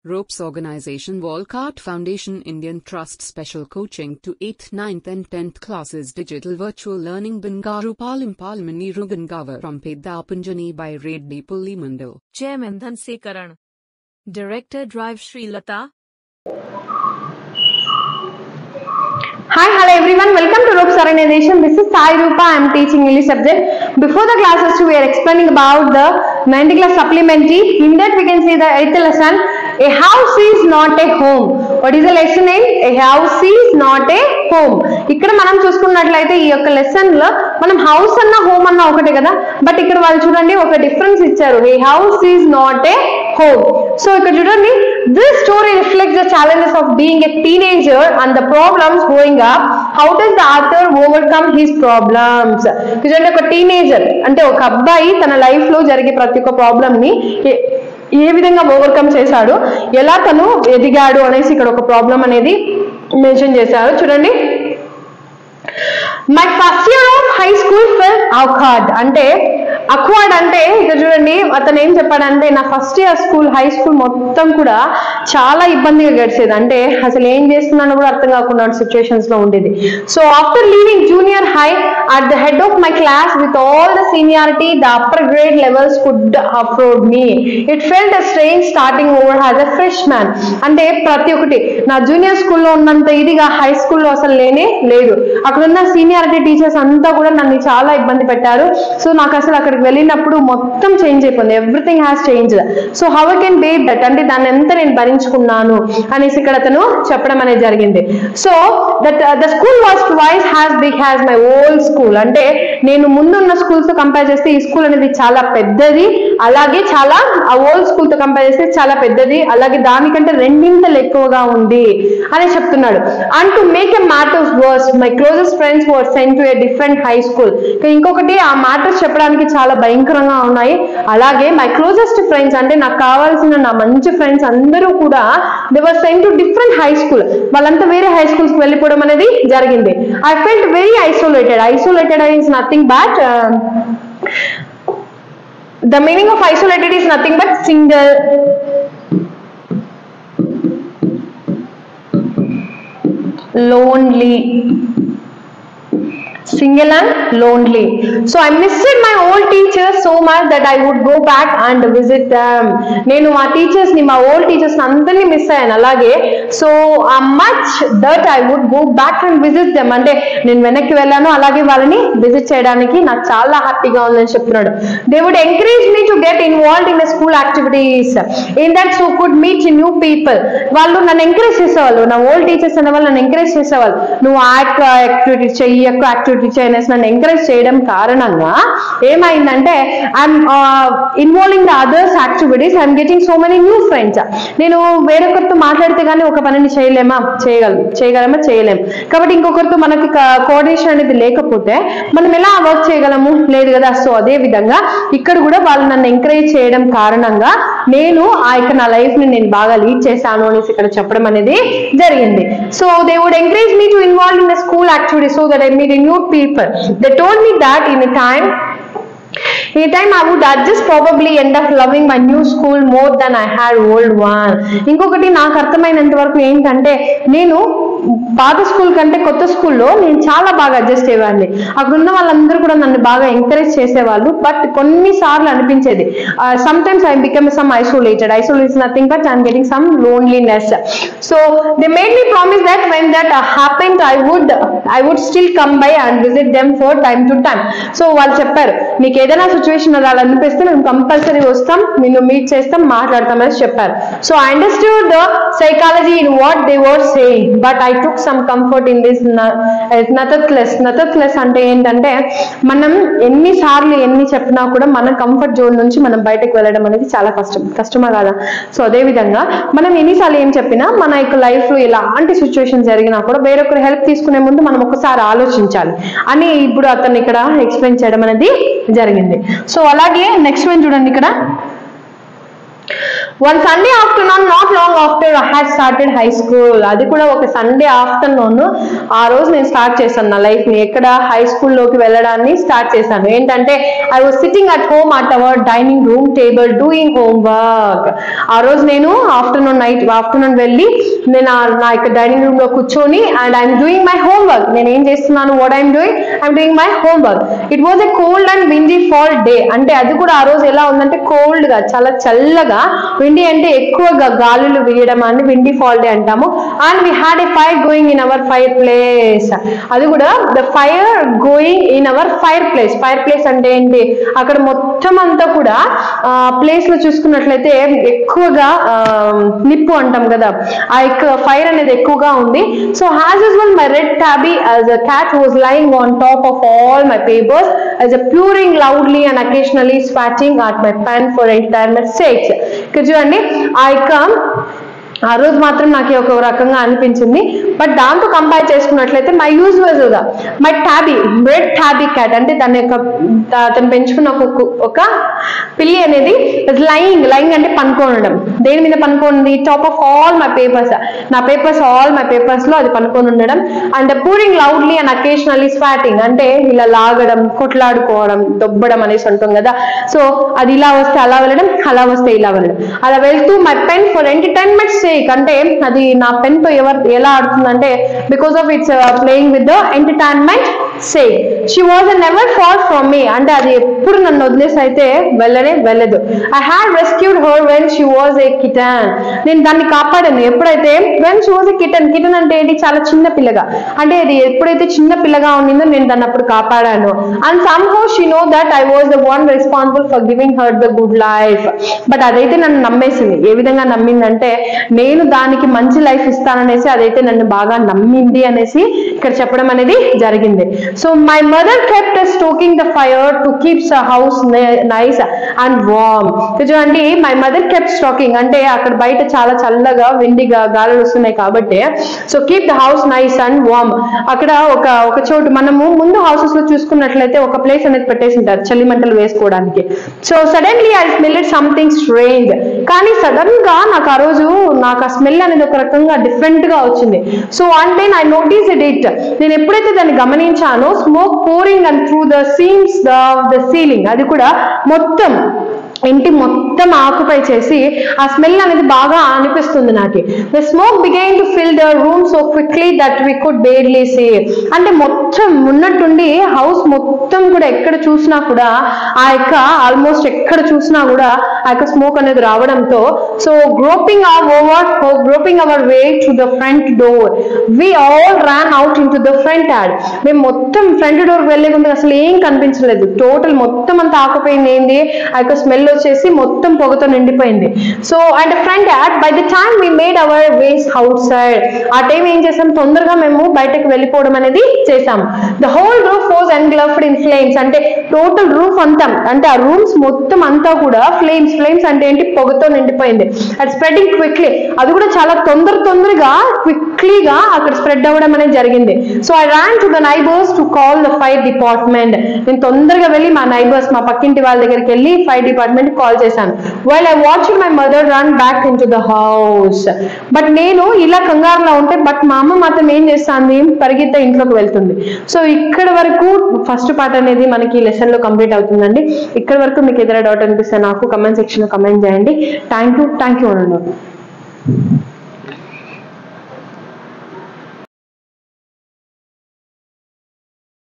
Ropes Organization Walcott Foundation Indian Trust Special Coaching to 8th, 9th and 10th classes Digital Virtual Learning Bangaru Palim Rugangavar from Pedapunjani by Reddy Pullimandal. Chairman Dhanse Karan. Director Drive Sri Lata. Hi, hello everyone. Welcome to Ropes Organization. This is Sai Rupa. I am teaching English subject. Before the classes, we are explaining about the 9th class supplementary. In that, we can see the 8th lesson. A house is not a home. What is the lesson name? A house is not a home. ఇక్కడ మనం చూసుకున్నట్లయితే ఈ యొక్క lesson లో మనం house అన్న home అన్న ఒకటే కదా, బట్ ఇక్కడ వాళ్ళు చూడండి ఒక డిఫరెన్స్ ఇచ్చారు. A house is not a home. So ఇక్కడ చూడండి, this story reflects the challenges of being a teenager and the problems growing up. How does the author overcome his problems? చూడండి, ఒక టీనేజర్ అంటే ఒక అబ్బాయి తన లైఫ్ లో జరిగే ప్రతి ఒక్క ప్రాబ్లం ని ఏ విధంగా ఓవర్కమ్ చేశాడు, ఎలా తను ఎదిగాడు అనేసి ఇక్కడ ఒక ప్రాబ్లం అనేది మెన్షన్ చేశారు. చూడండి, my first year of high school felt awkward. అంటే అక్వార్డ్ అంటే ఇక్కడ చూడండి, అతను ఏం చెప్పాడంటే నా first year school high school మొత్తం కూడా చాలా ఇబ్బందిగా గడిచేది. అంటే అసలు ఏం చేస్తున్నానో కూడా అర్థం కాకుండా సిచ్యువేషన్స్ లో ఉండేది. So after leaving junior high at the head of my class with all the seniority the upper grade levels could afford me. It felt a strange starting over as a freshman. అంటే ప్రతి ఒక్కటి నా junior స్కూల్లో ఉన్నంత ఇదిగా high స్కూల్లో అసలు లేనే లేదు. అక్కడున్న సీనియారిటీ టీచర్స్ అంతా కూడా నన్ను చాలా ఇబ్బంది పెట్టారు. సో నాకు అసలు అక్కడికి వెళ్ళినప్పుడు మొత్తం చేంజ్ అయిపోయింది. Everything has changed. So how I can bear that, అంటే దాన్ని ఎంత నేను భరించుకున్నాను అనేసి ఇక్కడ అతను చెప్పడం అనేది జరిగింది. So that the school was twice has big has my old school. అంటే నేను ముందున్న స్కూల్స్ తో కంపేర్ చేస్తే ఈ స్కూల్ అనేది చాలా పెద్దది, అలాగే చాలా ఆ ఓల్డ్ స్కూల్ తో కంపేర్ చేస్తే చాలా పెద్దది, అలాగే దానికంటే రెండింతలు ఎక్కువగా ఉంది అని చెప్తున్నాడు. And to make a matters worse my closest friends were sent to a different high school. ఇంకొకటి ఆ మ్యాటర్స్ చెప్పడానికి చాలా భయంకరంగా ఉన్నాయి. అలాగే మై క్లోజెస్ట్ ఫ్రెండ్స్ అంటే నాకు కావాల్సిన నా మంచి ఫ్రెండ్స్ అందరూ కూడా they were sent to different high school. వాళ్ళంతా వేరే హై స్కూల్స్ కి వెళ్ళిపోవడం అనేది జరిగింది. I felt very isolated. Isolated is nothing but the meaning of isolated is nothing but single, lonely, single and lonely. So I missed my old teachers so much that I would go back and visit them. నేను మా teachers ని, మా old teachers అందరినీ miss అయ్యాను. అలాగే so much that I would go back and visit them. అంటే నేను వెనక్కి వెళ్ళాను, అలాగే వాళ్ళని విజిట్ చేయడానికి నాకు చాలా హ్యాపీగా ఉందని చెప్తున్నాడు. They would encourage me to get involved in the school activities in that so could meet new people. వాళ్ళు నన్ను ఎంకరేజ్ చేసేవాళ్ళు, నా ఓల్డ్ టీచర్స్ అనే వాళ్ళు నన్ను ఎంకరేజ్ చేసేవాళ్ళు. నువ్వు యాక్టివిటీ చెయ్యి, యాక్టివిటీ చేయనేసి నన్ను ఎంకరేజ్ చేయడం కారణంగా ఏమైందంటే I'm involving the others activities, I'm getting so many new friends. నేను వేరొకరితో మాట్లాడితే కానీ ఒక పనిని చేయగలమా చేయలేము. కాబట్టి ఇంకొకరితో మనకి కోఆర్డినేషన్ అనేది లేకపోతే మనం ఎలా వర్క్ చేయగలము, లేదు కదా. సో అదే విధంగా ఇక్కడ కూడా వాళ్ళు నన్ను ఎంకరేజ్ చేయడం కారణంగా నేను ఆ యొక్క నా లైఫ్ ని నేను బాగా లీడ్ చేశాను అనేసి ఇక్కడ చెప్పడం అనేది జరిగింది. So they would encourage me to involve in the school activity so that I meet new people. They told me that in a time I would just probably end up loving my new school more than I had old one. ఇంకొకటి నాకు అర్థమైనంత వరకు ఏంటంటే నేను పాత school కంటే కొత్త స్కూల్లో నేను చాలా బాగా అడ్జస్ట్ అయ్యేవాడిని. అక్కడ ఉన్న వాళ్ళందరూ కూడా నన్ను బాగా ఎంకరేజ్ చేసేవాళ్ళు. బట్ కొన్నిసార్లు అనిపించేది some times I become some isolated is nothing but I'm getting some loneliness. So they made me promise that when that happened I would still come by and visit them for time to time. So వాళ్ళు చెప్పారు, నీకు ఏదైనా situation అలా అనిపిస్తే మేము compulsory వస్తాం, నిన్ను meet చేస్తాం, మాట్లాడతాం అని చెప్పారు. So I understood the psychology in what they were saying but I took some comfort in this nathathless అంటే ఏంటంటే మనం ఎన్నిసార్లు ఎన్ని చెప్పినా కూడా మన కంఫర్ట్ జోన్ నుంచి మనం బయటకు వెళ్ళడం అనేది చాలా కష్టమా కాదా. సో అదే విధంగా మనం ఎన్నిసార్లు ఏం చెప్పినా మన యొక్క లైఫ్ లో ఎలాంటి సిచ్యువేషన్ జరిగినా కూడా వేరొకరు హెల్ప్ తీసుకునే ముందు మనం ఒకసారి ఆలోచించాలి అని ఇప్పుడు అతను ఇక్కడ ఎక్స్ప్లెయిన్ చేయడం అనేది జరిగింది. సో అలాగే నెక్స్ట్ వన్ చూడండి, ఇక్కడ one Sunday afternoon not long after after I had started high school. అది కూడా ఒక సండే ఆఫ్టర్నూన్ ఆ రోజు నేను స్టార్ట్ చేశాను నా లైఫ్ ని. ఎక్కడ హై స్కూల్లోకి వెళ్ళడాన్ని స్టార్ట్ చేశాను. ఏంటంటే I was sitting at home at our dining room table doing homework. ఆ రోజు నేను ఆఫ్టర్నూన్ వెళ్ళి నేను నా యొక్క డైనింగ్ రూమ్ లో కూర్చొని and I'm doing my homework. నేను ఏం చేస్తున్నాను, what I'm doing my homework. It was a cold and windy fall day. అంటే అది కూడా ఆ రోజు ఎలా ఉందంటే కోల్డ్ గా, చాలా చల్లగా, విండీ అంటే ఎక్కువగా గాలులు వీయడం అని విండీ ఫాల్ డే అంటాము. And we had a fire going in our fire place. అది కూడా the fire going in our fire place. Fire place అంటే ఏంటి, అక్కడ మొత్తం అంతా కూడా ప్లేస్ లో చూసుకున్నట్లయితే ఎక్కువగా నిప్పు అంటాం కదా, ఆ యొక్క ఫైర్ అనేది ఎక్కువగా ఉంది. So as usual my red tabby as a cat was lying on top of all my papers as a purring loudly and occasionally swatting at my pen for entire mistakes. ఇక్కడ చూడండి, ఆ రోజు మాత్రం నాకు ఒక రకంగా అనిపించింది. బట్ దాంతో కంపేర్ చేసుకున్నట్లయితే మై యూజువల్ గా మై టాబీ, రెడ్ టాబీ క్యాట్ అంటే తను పెంచుకున్న ఒక పిల్లి అనేది లయింగ్ అంటే పనుకోనడం. దేని మీద పనుకోండి, top of all my papers, నా పేపర్స్ ఆల్ మై పేపర్స్ లో అది పనుకొని ఉండడం. And purring loudly and occasionally swatting అంటే ఇలా లాగడం, కొట్లాడుకోవడం, దొబ్బడం అనేసి ఉంటుంది కదా. సో అది ఇలా వస్తే అలా వెళ్ళడం, అలా వస్తే ఇలా వెళ్ళడం, అలా వెళ్తూ my pen for entertainment sake అంటే అది నా పెన్ తో ఎలా ఆడుతుందంటే because of it's playing with the entertainment sake. She was never far from me అంటే అది ఎప్పుడు నన్ను వదిలేసి అయితే వెళ్ళదు. I had rescued her when she was a kitten. నేను దాన్ని కాపాడాను ఎప్పుడైతే when she was a kitten. Kitten అంటే ఏంటి, చాలా చిన్న పిల్లగా, అంటే అది ఎప్పుడైతే చిన్న పిల్లగా ఉండిందో నేను దాన్ని అప్పుడు కాపాడాను. And somehow she know that I was the one responsible for giving her the good life. But అదైతే నన్ను నమ్మేసింది. ఏ విధంగా నమ్మిందంటే నేను దానికి మంచి లైఫ్ ఇస్తాననేసి అదైతే నన్ను బాగా నమ్మింది అనేసి ఇక్కడ చెప్పడం అనేది జరిగింది. So my mother kept stoking the fire to keeps the house nice and warm. చూడండి, మై మదర్ కెప్ట్ స్టోకింగ్ అంటే అక్కడ బయట చాలా చల్లగా విండిగా గాలులు వస్తున్నాయి కాబట్టి so keep the house nice and warm. అక్కడ ఒక చోటు మనము ముందు హౌసెస్ లో చూసుకున్నట్లయితే ఒక ప్లేస్ అనేది పెట్టేసి ఉంటారు చలిమంటలు వేసుకోవడానికి. So suddenly I smelled something strange. కానీ సడన్ గా నాకు ఆ రోజు నాకు ఆ స్మెల్ అనేది ఒక రకంగా డిఫరెంట్ గా వచ్చింది. సో అంటే ఐ నోటీస్డ్ ఇట్. నేను ఎప్పుడైతే దాన్ని గమనించానో smoke pouring and through the seams the ceiling, అది కూడా మొత్తం ఇంటి మొత్తం ఆక్యుపై చేసి ఆ స్మెల్ అనేది బాగా అనిపిస్తుంది నాకు. The smoke began to fill the room so quickly that we could barely see. అంటే మొత్తం ఉన్నట్టుండి హౌస్ మొత్తం కూడా ఎక్కడ చూసినా కూడా ఆ యొక్క ఆల్మోస్ట్ ఎక్కడ చూసినా కూడా ఆ యొక్క స్మోక్ అనేది రావడంతో so groping our way to the front door we all ran out into the front yard. మేము మొత్తం ఫ్రంట్ డోర్ వెళ్ళే ముందు అసలు ఏం కనిపించలేదు. టోటల్ మొత్తం అంతా ఆకుపోయింది. ఏంది ఆ యొక్క స్మెల్ వచ్చేసి మొత్తం పొగతో నిండిపోయింది. So and front yard by the time we made our ways outside. ఆ టైం ఏం చేసాం, తొందరగా మేము బయటకు వెళ్ళిపోవడం అనేది చేసాం. The whole roof was engulfed in flames. అంటే టోటల్ రూఫ్ అంతా అంటే ఆ రూమ్స్ మొత్తం అంతా కూడా ఫ్లేమ్స్ అంటే ఏంటి, పొగతో నిండిపోయింది. అది స్ప్రెడింగ్ క్విక్లీ, అది కూడా చాలా తొందరగా క్విక్లీగా అక్కడ స్ప్రెడ్ అవ్వడం అనేది జరిగింది. So I ran to the neighbors to call the fire department. నేను తొందరగా వెళ్ళి మా నైబర్స్, మా పక్కింటి వాళ్ళ దగ్గరికి వెళ్ళి ఫైర్ డిపార్ట్మెంట్ కాల్ చేశాను. While I watched my mother run back in to the house. But నేను ఇలా కంగారులో ఉంటే బట్ మా అమ్మ మాత్రం ఏం చేస్తాంది, పరిగెత్త ఇంట్లోకి వెళ్తుంది. సో ఇక్కడ వరకు ఫస్ట్ పార్ట్ అనేది మనకి లెసన్ లో కంప్లీట్ అవుతుందండి. ఇక్కడ వరకు మీకు ఏదైనా డౌట్ అనిపిస్తే నాకు కమెంట్ సెక్షన్ లో కమెంట్ చేయండి. Thank you.